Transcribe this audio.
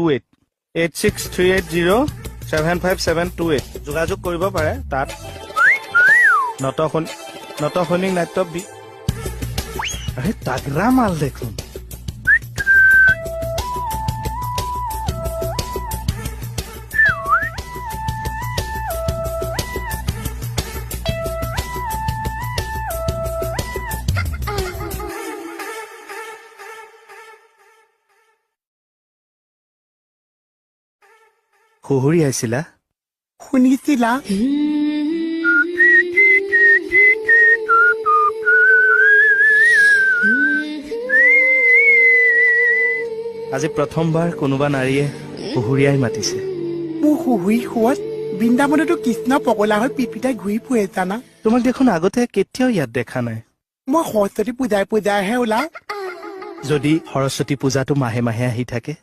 28 8638075728 যোগাযোগ কৰিব পাৰে তাত নটসৈনিক নাট্য তাগৰা মাল দেখোন শহুৰি আহিছিলা শুনিছিলা আজি প্ৰথমবাৰ কোনোবা নাৰীয়ে শহুৰিয়াই মাতিছে মোৰ শহুৰি সোৱাদ বৃন্দাবনতো কৃষ্ণ পগলা হৈ পিপিতাই ঘূৰি ফুৰে জানা তোমাক দেখোন আগতে কেতিয়াও ইয়াত দেখা নাই মই সৰস্বতী পূজাইহে ওলাও যদি সৰস্বতী পূজাটো মাহে মাহে আহি থাকে